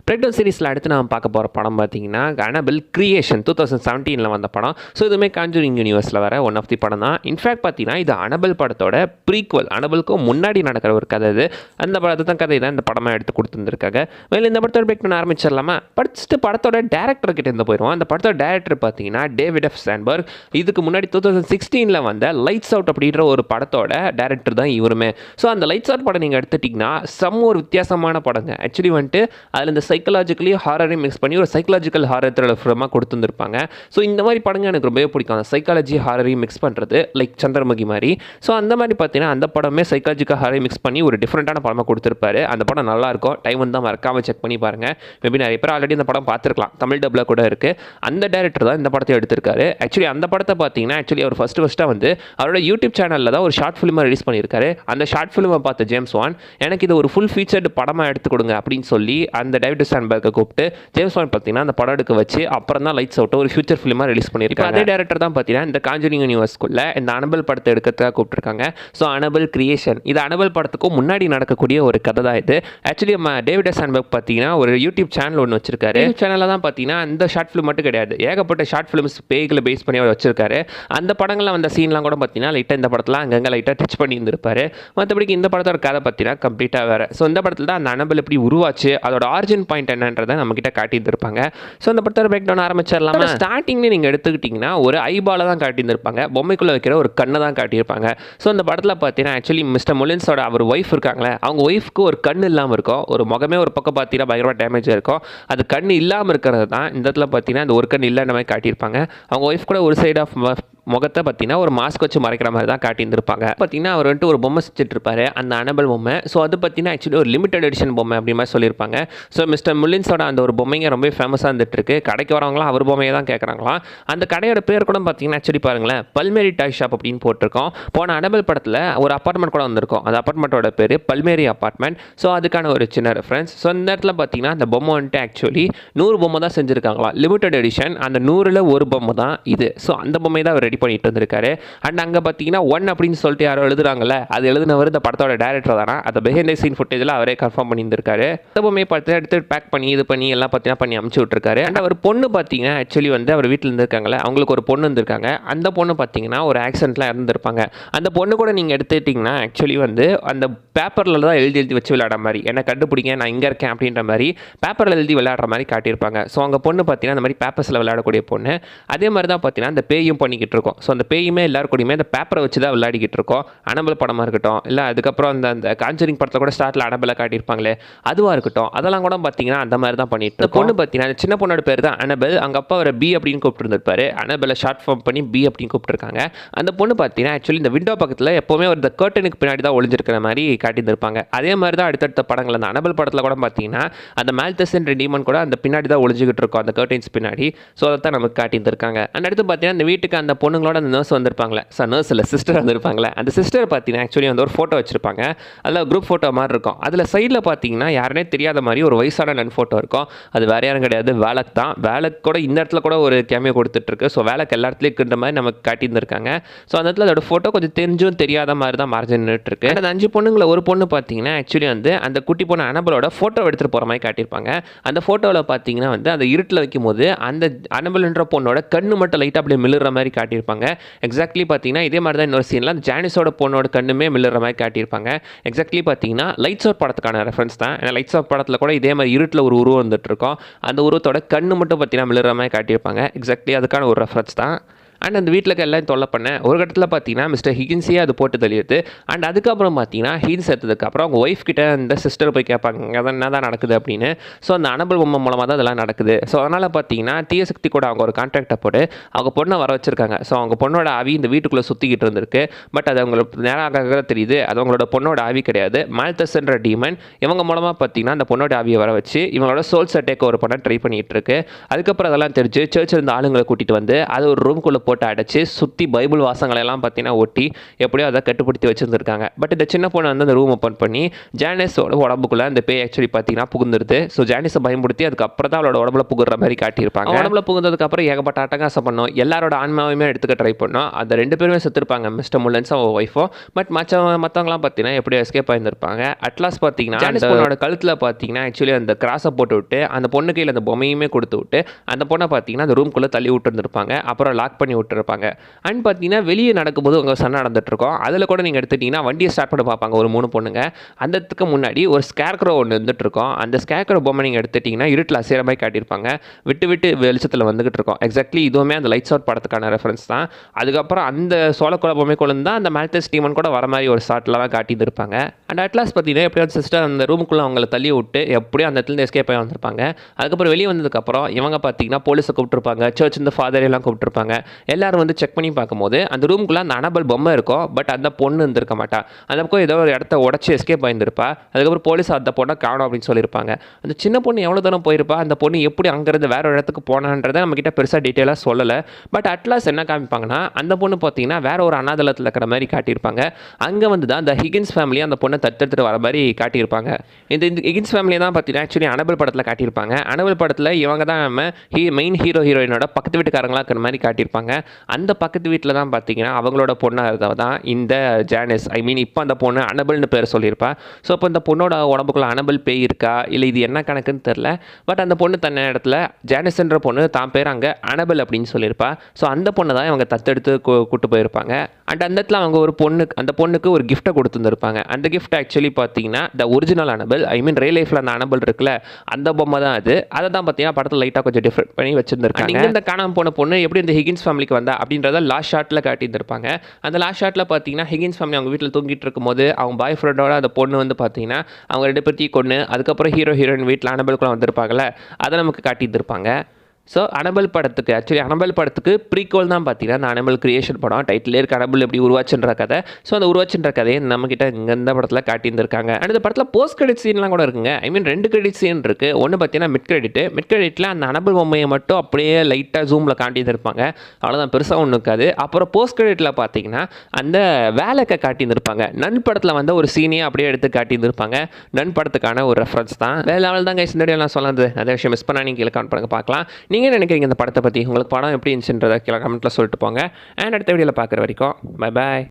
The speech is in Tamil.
பிரேக் டவுன் சீரிஸில் அடுத்து நம்ம பார்க்க போகிற படம் பார்த்தீங்கன்னா அனபெல் கிரியேஷன் 2017 வந்த படம். ஸோ இதுவுமே காஞ்சூரிங் யூனிவர்ஸில் வர ஒன் ஆஃப் தி படம் தான். இன்ஃபேக்ட் பார்த்தீங்கன்னா இது அனபெல் படத்தோட ப்ரீக்வல், அனபெலுக்கும் முன்னாடி நடக்கிற ஒரு கதை இது. அந்த படத்தை தான் கதை தான் இந்த படமாக எடுத்து கொடுத்துருந்துருக்காங்க. மேலே இந்த படத்தோட பிரேக் டவுன் ஆரம்பிச்சிடலாமா? படிச்சுட்டு படத்தோட டேரக்டர் கிட்ட இருந்து போயிடுவோம். அந்த படத்தோட டேரக்டர் பார்த்தீங்கன்னா டேவிட் எஃப் சாண்ட்பர்க். இதுக்கு முன்னாடி 2016 வந்த லைட்ஸ் அவுட் அப்படின்ற ஒரு படத்தோட டேரக்டர் தான் இவருமே. ஸோ அந்த லைட்ஸ் அவுட் படம் நீங்கள் எடுத்துட்டிங்கன்னா ஒரு வித்தியாசமான படங்க. ஆக்சுவலி வந்துட்டு அதில் இந்த சைக்கலாஜிக்கலி ஹாரரையும் மிக்ஸ் பண்ணி ஒரு சைக்கலாஜிக்கல் ஹாரர் த்ரில்லர் ஃபிலிமாக கொடுத்துருப்பாங்க. ஸோ இந்த மாதிரி படங்கள் எனக்கு ரொம்பவே பிடிக்கும். அந்த சைக்காலஜி ஹாரரையும் மிக்ஸ் பண்ணுறது, லைக் சந்திரமுகி மாதிரி. ஸோ அந்த மாதிரி பார்த்தீங்கன்னா அந்த படமே சைக்காலஜிக்கல் ஹாரரை மிக்ஸ் பண்ணி ஒரு டிஃப்ரெண்ட்டான படமாக கொடுத்துருப்பாரு. அந்த படம் நல்லாயிருக்கும். டைம் வந்து மறக்காமல் செக் பண்ணி பாருங்கள். மேபி நிறைய பேர் ஆல்ரெடி இந்த படம் பார்த்துருக்கலாம், தமிழ் டப்பில் கூட இருக்குது. அந்த டேரக்டர் தான் இந்த படத்தை எடுத்திருக்காரு. ஆக்சுவலி அந்த படத்தை பார்த்தீங்கன்னா அவர் ஃபஸ்ட்டாக வந்து அவரோட யூடியூப் சேனலில் தான் ஒரு ஷார்ட் ஃபிலிமாக ரிலீஸ் பண்ணியிருக்காரு. அந்த ஷார்ட் ஃபிலிமை பார்த்த ஜேம்ஸ் வான் எனக்கு இது ஒரு ஃபுல் ஃபீச்சர்டு படமாக எடுத்து கொடுங்க அப்படின்னு சொல்லி அந்த டேவிட் சாண்ட்பர்க்கை கூப்பிட்டு ஜேம்ஸ் வான் பார்த்தீங்கன்னா அந்த படம் எடுக்க வச்சு அப்புறம் தான் லைட்ஸ் அவுட் ஒரு ஃபியூச்சர் ஃபிலிமாக ரிலீஸ் பண்ணியிருக்காங்க. அதே டேரக்டர் தான் பார்த்தீங்கன்னா இந்த காஞ்சூரிங் யூனிவர்ஸ்க்குள்ள இந்த அனபெல் படத்தை எடுக்கிறதுக்காக கூப்பிட்டுருக்காங்க. ஸோ அனபெல் கிரியேஷன், இது அனபெல் படத்துக்கும் முன்னாடி நடக்கக்கூடிய ஒரு கதை தான் இது. ஆக்சுவலி நம்ம டேவிட் சாண்ட்பர்க் பார்த்தீங்கன்னா ஒரு யூடியூப் சேனல் ஒன்று வச்சிருக்காரு. சேனலில் தான் பார்த்தீங்கன்னா இந்த ஷார்ட் ஃபிலிம் மட்டும் கிடையாது, ஏகப்பட்ட ஷார்ட் ஃபிலிம்ஸ் பேய்களை பேஸ் பண்ணி அவர் வச்சிருக்காரு. அந்த படங்களில் வந்த சீன்லாம் கூட பார்த்தீங்கன்னா லைட்டாக இந்த படத்தில் அங்கங்கே லைட்டாக டச் பண்ணி இருந்திருப்பாரு. மற்றபடிக்கு இந்த படத்தோட கதை பார்த்தீங்கன்னா கம்ப்ளீட்டாக வேறு. ஸோ இந்த படத்தில் தான் அந்த அனபெல் எப்படி உருவாச்சு, அதோட ஆரிஜின் பாயிண்ட் என்னன்றதை நம்மக்கிட்ட காட்டியிருந்திருப்பாங்க. ஸோ அந்த படத்தோட பிரேக் டவுன் ஆரம்பிச்சிடலாமா? ஸ்டார்டிங்லேயே நீங்கள் எடுத்துக்கிட்டிங்கன்னா ஒரு ஐபாலை தான் காட்டியிருந்திருப்பாங்க, பொம்மைக்குள்ளே வைக்கிற ஒரு கண்ணை தான் காட்டியிருப்பாங்க. ஸோ அந்த படத்தில் பார்த்தீங்கன்னா ஆக்சுவலி மிஸ்டர் முலின்ஸோட அவர் ஒய்ஃப் இருக்காங்களே, அவங்க ஒய்ஃப்க்கு ஒரு கண் இல்லாமல் இருக்கும். ஒரு முகமே ஒரு பக்கம் பார்த்தீங்கன்னா பயங்கரமாக டேமேஜ் இருக்கும். அது கண் இல்லாமல் இருக்கிறது தான் இந்த இடத்துல பார்த்தீங்கன்னா இந்த ஒரு கண் இல்லைன்ற மாதிரி காட்டியிருப்பாங்க. அவங்க ஒய்ஃப் கூட ஒரு சைட் ஆஃப் முகத்தை பார்த்தீங்கன்னா ஒரு மாஸ்க் வச்சு மறைக்கிற மாதிரி தான் காட்டியிருந்திருப்பாங்க. பார்த்தீங்கன்னா அவர் வந்துட்டு ஒரு பொம்மை செஞ்சுட்டு இருப்பாரு, அந்த அனபெல் பொம்மை. ஸோ அது பார்த்தீங்கன்னா ஆக்சுவலி ஒரு லிமிடெட் எடிஷன் பொம்மை அப்படி மாதிரி சொல்லியிருப்பாங்க. ஸோ மிஸ்டர் முல்லின்ஸோட அந்த ஒரு பொம்மைங்க ரொம்ப ஃபேமஸாக இருந்துட்டு இருக்கு. கடைக்கு வரவங்களாம் அவர் பொம்மையை தான் கேட்குறாங்களாம். அந்த கடையோட பேர் கூட பார்த்தீங்கன்னா ஆக்சுவலி பாருங்களேன், பல்மேரி டாய் ஷாப் அப்படின்னு போட்டிருக்கோம். போன அனபெல் படத்தில் ஒரு அப்பார்ட்மெண்ட் கூட வந்திருக்கும், அந்த அப்பார்ட்மெண்ட்டோட பேர் பல்மேரி அப்பார்ட்மெண்ட். ஸோ அதுக்கான ஒரு சின்ன ரெஃபரன்ஸ். ஸோ இந்த இடத்துல பார்த்தீங்கன்னா அந்த பொம்மை வந்துட்டு ஆக்சுவலி 100 பொம்மை தான் செஞ்சுருக்காங்களா, லிமிடெட் எடிஷன். அந்த 100ல் ஒரு பொம்மை தான் இது. ஸோ அந்த பொம்மை தான் அவர் ரெடி பண்ணிட்டு வந்திருக்காரு. அண்ட் அங்கே பார்த்தீங்கன்னா 1 அப்படின்னு சொல்லிட்டு யாரோ எழுதுறாங்கல்ல, அது எழுதினவர் இந்த படத்தோட டேரக்டர் தானா. அதை பிஹைண்ட் தி சீன் ஃபுட்டேஜில் அவரே கன்ஃபார்ம் பண்ணியிருந்திருக்காரு. அந்த பொம்மையை பார்த்து எடுத்து பேக் பண்ணி இது பண்ணி எல்லாம் பார்த்தீங்கன்னா பண்ணி அமுச்சு விட்டுருக்காரு. அண்ட் அவர் பொண்ணு பார்த்தீங்கன்னா ஆக்சுவலி வந்து அவர் வீட்டில் இருந்திருக்காங்களே, அவங்களுக்கு ஒரு பொண்ணு இருந்திருக்காங்க. அந்த பொண்ணு பார்த்தீங்கன்னா ஒரு ஆக்சிடென்ட்லாம் இருந்திருப்பாங்க. அந்த பொண்ணு கூட நீங்கள் எடுத்துக்கிட்டிங்கன்னா ஆக்சுவலி வந்து அந்த பேப்பரில் தான் எழுதி வச்சு விளையாடுற மாதிரி, என்னை கண்டுபிடிங்க நான் இங்கே இருக்கேன் அப்படின்ற மாதிரி பேப்பரில் எழுதி விளையாடுற மாதிரி காட்டியிருப்பாங்க. ஸோ அவங்க பொண்ணு பார்த்தீங்கன்னா அந்த மாதிரி பேப்பர்ஸில் விளையாடக்கூடிய பொண்ணு. அதே மாதிரி தான் பார்த்தீங்கன்னா அந்த பேயும் பண்ணிக்கிட்டு இருக்கோம். ஸோ அந்த பேயுமே எல்லாருக்கூடயுமே அந்த பேப்பரை வச்சு தான் விளையாடிக்கிட்டு இருக்கோம். அனபெல் படமாக இருக்கட்டும், இல்லை அதுக்கப்புறம் அந்த காஞ்சரிங் படத்தில் கூட ஸ்டார்ட்டில் அனபெலை காட்டியிருப்பாங்களே, அதுவாக இருக்கட்டும், அதெல்லாம் கூட பார்த்தீங்கன்னா அந்த மாதிரி தான் பண்ணிட்டு இருக்கோம். பொண்ணு பார்த்தீங்கன்னா அந்த சின்ன பொண்ணோட பேர் தான் அனபெல். அவங்க அப்பா அவரை பி அப்படின்னு கூப்பிட்டுருந்துருப்பாரு, அனபெலை ஷார்ட் ஃபார்ம் பண்ணி பி அப்படின்னு கூப்பிட்டுருக்காங்க. அந்த பொண்ணு பார்த்தீங்கன்னா ஆக்சுவலி இந்த விண்டோ பக்கத்தில் எப்போவுமே ஒரு கர்டனுக்கு பின்னாடி தான் ஒளிஞ்சிருக்கிற மாதிரி காட்டியிருந்திருப்பாங்க. அதே மாதிரி தான் அடுத்தடுத்த படங்கள் அந்த அனபெல் படத்தில் கூட பார்த்தீங்கன்னா அந்த மால்தசன் ரெடிமன் கூட அந்த பின்னாடி தான் ஒளிஞ்சிக்கிட்டு இருக்கும், அந்த கர்டன்ஸ் பின்னாடி. ஸோ அதை தான் நமக்கு காட்டியிருந்திருக்காங்க. அண்ட் அடுத்து பார்த்தீங்கன்னா இந்த வீட்டுக்கு அந்த பொண்ணுங்களோட அந்த நர்ஸ் வந்திருப்பாங்களே, நர்ஸ் இல்லை சிஸ்டர் வந்திருப்பாங்களே, அந்த சிஸ்டர் பார்த்தீங்கன்னா ஆக்சுவலி வந்து ஒரு ஃபோட்டோ வச்சிருப்பாங்க. அதில் குரூப் ஃபோட்டோ மாதிரி இருக்கும். அதில் சைடில் பார்த்தீங்கன்னா யாருனே தெரியாத மாதிரி ஒரு வயசான நன் ஃபோட்டோ இருக்கும். அது வேற யாரும் கிடையாது, வேலக் தான். வேலக் கூட இந்த இடத்துல கூட ஒரு கேமியோ கொடுத்துட்ருக்கு. ஸோ வேலக் எல்லா இடத்துலையும் இருக்கின்ற மாதிரி நமக்கு காட்டியிருந்திருக்காங்க. ஸோ அந்த இடத்துல அதோட ஃபோட்டோ கொஞ்சம் தெரிஞ்சும் தெரியாத மாதிரி தான் மறைஞ்சு நின்றுட்டுருக்கு. அந்த 5 பொண்ணுங்களை ஒரு பொண்ணு பார்த்தீங்கன்னா ஆக்சுவலி வந்து அந்த குட்டி பொண்ணு அனபெலோட ஃபோட்டோ எடுத்துகிட்டு போகிற மாதிரி காட்டியிருப்பாங்க. அந்த ஃபோட்டோவில் பார்த்தீங்கன்னா வந்து அந்த இருட்டில் வைக்கும் போது அந்த அனபெல்ன்ற பொண்ணோட கண்ணு மட்டும் லைட்டாக அப்படியே மில்லுற மாதிரி காட்டியிருப்பாங்க. எக்ஸாக்ட்லி பார்த்தீங்கன்னா இதே மாதிரி தான் இன்னொரு சீனில் அந்த ஜானிஸோட பொண்ணோட கண்ணுமே மில்லுற மாதிரி காட்டியிருப்பாங்க. எக்ஸாக்ட்லி பார்த்தீங்கன்னா லைட்ஸ் அவுட் படத்துக்கான ரெஃபரன்ஸ் தான். ஏன்னா லைட்ஸ் அவுட் படத்தில் கூட இதே மாதிரி இருட்டில் ஒரு உருவம் வந்துட்டு இருக்கோம். அந்த உருவத்தோட கண்ணு மட்டும் பார்த்தீங்கன்னா மில்லுற மாதிரி காட்டியிருப்பாங்க. எக்ஸாக்ட்லி அதுக்கான ஒரு ரெஃபரன்ஸ் தான். அண்ட் அந்த வீட்டில் எல்லாம் தொல்லை பண்ண ஒரு கட்டத்தில் பார்த்தீங்கன்னா மிஸ்டர் ஹிகின்ஸையே அது போட்டு தள்ளிடுது. அண்ட் அதுக்கப்புறம் பார்த்தீங்கன்னா ஹீன்ஸ் எடுத்ததுக்கப்புறம் அவங்க ஒய்ஃப் கிட்ட அந்த சிஸ்டர் போய் கேட்பாங்க அதான் என்ன தான் நடக்குது அப்படின்னு. ஸோ அந்த அனபெல் பொம்மை மூலமாக தான் அதெல்லாம் நடக்குது. ஸோ அதனால் பார்த்தீங்கன்னா தீயசக்தி கூட அவங்க ஒரு கான்ட்ராக்டை போட்டு அவங்க பொண்ணை வர வச்சிருக்காங்க. ஸோ அவங்க பொண்ணோட ஆவி இந்த வீட்டுக்குள்ளே சுற்றிக்கிட்டு இருந்திருக்கு. பட் அது அவங்களுக்கு நேராக தெரியுது, அது அவங்களோட பொண்ணோட ஆவி கிடையாது, மால்தஸ்ன்ற டீமன். இவங்க மூலமாக பார்த்தீங்கன்னா அந்த பொண்ணோட ஆவியை வர வச்சு இவங்களோட சோல்ஸை டேக் ஓவர் பண்ண ட்ரை பண்ணிகிட்டு இருக்கு. அதுக்கப்புறம் அதெல்லாம் தெரிஞ்சு சர்ச்சில் இருந்த ஆளுங்களை கூட்டிகிட்டு வந்து அது ஒரு ரூம்குள்ளே போட்டு அடைச்சி சுற்றி பைபிள் வாசங்களெல்லாம் பார்த்தீங்கன்னா ஒட்டி எப்படியோ அதை கட்டுப்படுத்தி வச்சுருந்துருக்காங்க. பட் இந்த சின்ன பொண்ணு வந்து அந்த ரூம் ஓப்பன் பண்ணி ஜானிஸோட உடம்புக்குள்ளே அந்த பேய் ஆக்சுவலி பார்த்தீங்கன்னா புகுந்துருது. ஸோ ஜானிஸை பயன்படுத்தி அதுக்கப்புறம் தான் அவளோட உடம்புல புகுற மாதிரி காட்டியிருப்பாங்க. உடம்புல புகுந்ததுக்கப்புறம் ஏகப்பட்ட அட்டகாசம் பண்ணோம், எல்லாரோட ஆன்மாவையுமே எடுத்துக்க ட்ரை பண்ணோம். அந்த 2 பேருமே செத்துருப்பாங்க, மிஸ்டர் முல்லன்ஸ் அவன் ஒய்ஃபும். பட் மற்றவங்களாம் பார்த்தீங்கன்னா எப்படியோ எஸ்கேப் ஆயிருந்திருப்பாங்க. அட்லாஸ் பார்த்தீங்கன்னா ஜானிஸ் பொண்ணோட கழுத்தில் பார்த்தீங்கன்னா ஆக்சுவலி அந்த கிராஸை போட்டு விட்டு அந்த பொண்ணு கையில் அந்த பொம்மையுமே கொடுத்து விட்டு அந்த பொண்ணை பார்த்தீங்கன்னா அந்த ரூம்குள்ளே தள்ளி விட்டுருந்துருப்பாங்க, அப்புறம் லாக் பண்ணி விட்டுருப்பாங்க. அண்ட் பார்த்தீங்கன்னா வெளியே நடக்கும்போது உங்கள் சண்டை நடந்துட்டுருக்கோம். அதில் கூட நீங்கள் எடுத்துட்டிங்கன்னா வண்டியை ஸ்டார்ட் பண்ண பார்ப்பாங்க ஒரு 3 பொண்ணுங்க. அந்தத்துக்கு முன்னாடி ஒரு ஸ்கேர்க்ரோ ஒன்று இருந்துகிட்ருக்கோம். அந்த ஸ்கேர்க்ரோ பொம்மை நீங்கள் எடுத்துட்டிங்கன்னா இருட்டில் அசைகிற மாதிரி காட்டியிருப்பாங்க, விட்டு விட்டு வெளிச்சத்தில் வந்துகிட்டு இருக்கோம். எக்ஸாக்ட்லி இதுவுமே அந்த லைட்ஸ் அவுட் படத்துக்கான ரெஃபரன்ஸ் தான். அதுக்கப்புறம் அந்த சோளக்குள்ள பொம்மைக்குள்ள தான் அந்த மேல்டஸ் டீமன் கூட வர மாதிரி ஒரு ஷாட்டில் தான் காட்டியிருப்பாங்க. அண்ட் அட்லாஸ் பார்த்தீங்கன்னா எப்படியோ சிஸ்டர் அந்த ரூமுக்குள்ளே அவங்கள தள்ளி விட்டு எப்படியோ அந்த இடத்துல எஸ்கேப் ஆகி வந்திருப்பாங்க. அதுக்கப்புறம் வெளியே வந்ததுக்கப்புறம் இவங்க பார்த்தீங்கன்னா போலீஸை கூப்பிட்டுருப்பாங்க, சர்ச் இந்த ஃபாதர் எல்லாம் கூப்பிட்டுருப்பாங்க. எல்லாரும் வந்து செக் பண்ணி பார்க்கும்போது அந்த ரூமுக்குள்ளே அந்த அனபல் பொம்மை இருக்கும், பட் அந்த பொண்ணு இருந்திருக்க மாட்டா. அந்த பக்கம் ஏதோ ஒரு இடத்த உடச்சி எஸ்கேப் ஆயிருந்திருப்பா. அதுக்கப்புறம் போலீஸ் அந்த பொண்ணை காணும் அப்படின்னு சொல்லியிருப்பாங்க. அந்த சின்ன பொண்ணு எவ்வளோ தூரம் போயிருப்பா, அந்த பொண்ணு எப்படி அங்கேருந்து வேற ஒரு இடத்துக்கு போனான்றதை நம்மக்கிட்ட பெருசாக டீட்டெயிலாக சொல்லலை. பட் அட்லாஸ் என்ன காமிப்பாங்கன்னா அந்த பொண்ணு பார்த்தீங்கன்னா வேற ஒரு அனாதலத்தில் இருக்கிற மாதிரி காட்டியிருப்பாங்க. அங்கே வந்து தான் அந்த ஹிகின்ஸ் ஃபேமிலி அந்த பொண்ணை தத்தெடுத்துட்டு வர மாதிரி காட்டியிருப்பாங்க. இந்த ஹிகின்ஸ் ஃபேமிலி தான் பார்த்தீங்கன்னா ஆக்சுவலி அனபல் படத்தில் காட்டியிருப்பாங்க. அனபல் படத்தில் இவங்க தான் மெயின் ஹீரோயினோட பக்கத்து வீட்டுக்காரங்களாக இருக்கிற மாதிரி காட்டியிருப்பாங்க. அந்த பக்கத்து வீட்டில் தான் பார்த்தீங்கன்னா அவங்களோட பொண்ணாக இருந்தவ தான் இந்த ஜானிஸ். ஐ மீன் இப்போ அந்த பொண்ணு அனபல்னு பேர் சொல்லியிருப்பா. ஸோ இப்போ இந்த பொண்ணோட உடம்புக்குள்ள அனபல் பேய் இருக்கா இல்லை இது என்ன கணக்குன்னு தெரில. பட் அந்த பொண்ணு தன்ன இடத்துல ஜானிஸ்ன்ற பொண்ணு தான் பேர் அங்கே அனபல் அப்படின்னு சொல்லியிருப்பா. ஸோ அந்த பொண்ணை தான் இவங்க தத்தெடுத்து கூட்டு போயிருப்பாங்க. அண்ட் அந்த இடத்துல அவங்க ஒரு அந்த பொண்ணுக்கு ஒரு கிஃப்ட்டை கொடுத்துருந்துருப்பாங்க. அந்த கிஃப்ட் ஆக்சுவலி பார்த்தீங்கன்னா the original Annabelle, I mean real லைஃப்பில் அந்த அனபல் இருக்குல்ல அந்த பொம்மை தான் அது. அதை தான் பார்த்தீங்கன்னா படத்தில் லைட்டாக கொஞ்சம் டிஃப்ரெண்ட் பண்ணி வச்சிருந்துருக்காங்க. இந்த காணாமல் போன பொண்ணு எப்படி இந்த ஹிகின்ஸ் ஃபேமிலிக்கு வந்தா அப்படின்றத லாஸ்ட் ஷாட்டில் காட்டியிருந்திருப்பாங்க. அந்த லாஸ்ட் ஷாட்டில் பார்த்தீங்கன்னா ஹிகின்ஸ் ஃபேமிலி அவங்க வீட்டில் தூங்கிட்டு இருக்கும்போது அவங்க பாய் ஃப்ரெண்டோட அந்த பொண்ணு வந்து பார்த்தீங்கன்னா அவங்க 2 பேர்த்தையும் கொண்டு அதுக்கப்புறம் ஹீரோயின் வீட்டில் அனபலுக்குள்ள வந்திருப்பாங்கல்ல, அதை நமக்கு காட்டியிருந்திருப்பாங்க. ஸோ அனபல் படத்துக்கு ஆக்சுவலி அனபல் படத்துக்கு ப்ரீக்வல் தான் பார்த்தீங்கன்னா அந்த அனபல் கிரியேஷன் படம். டைட்டிலே இருக்க அனபல் எப்படி உருவாச்சுன்ற கதை. ஸோ அந்த உருவாச்சுன்ற கதையை நம்மக்கிட்ட இங்கே இந்த படத்தில் காட்டியிருந்திருக்காங்க. அண்ட் இந்த படத்தில் போஸ்ட் கிரெடிட் சீன்லாம் கூட இருக்குங்க. ஐ மீன் 2 கிரெடிட் சீன் இருக்குது. ஒன்று பார்த்தீங்கன்னா மிட் கிரெடிட்டில் அந்த அனபல் பொம்மையை மட்டும் அப்படியே லைட்டாக ஜூமில் காட்டியிருந்திருப்பாங்க, அவ்வளோதான், பெருசாக ஒன்று இருக்காது. அப்புறம் போஸ்ட் கிரெடிட்டில் பார்த்தீங்கன்னா அந்த வேலைக்கை காட்டியிருந்திருப்பாங்க. நன் படத்தில் வந்து ஒரு சீனையே அப்படியே எடுத்து காட்டியிருந்திருப்பாங்க. நன் படத்துக்கான ஒரு ரெஃபரன்ஸ் தான். வேலை தான் கைஸ் இந்த வீடியோ நான் சொன்னது. நிறைய விஷயம் மிஸ் பண்ணால் நீங்கள் கீழே கமெண்ட் பண்ணுங்க பார்க்கலாம். நீங்கள் என்ன நினைக்கிறீங்க இந்த படத்தை பற்றி? உங்களுக்கு படம் எப்படி இருந்துச்சுன்றதை கீழே கமெண்ட்டில் சொல்லிட்டு போங்க. அண்ட் அடுத்த வீடியோவில் பார்க்குற வரைக்கும் பை பாய்.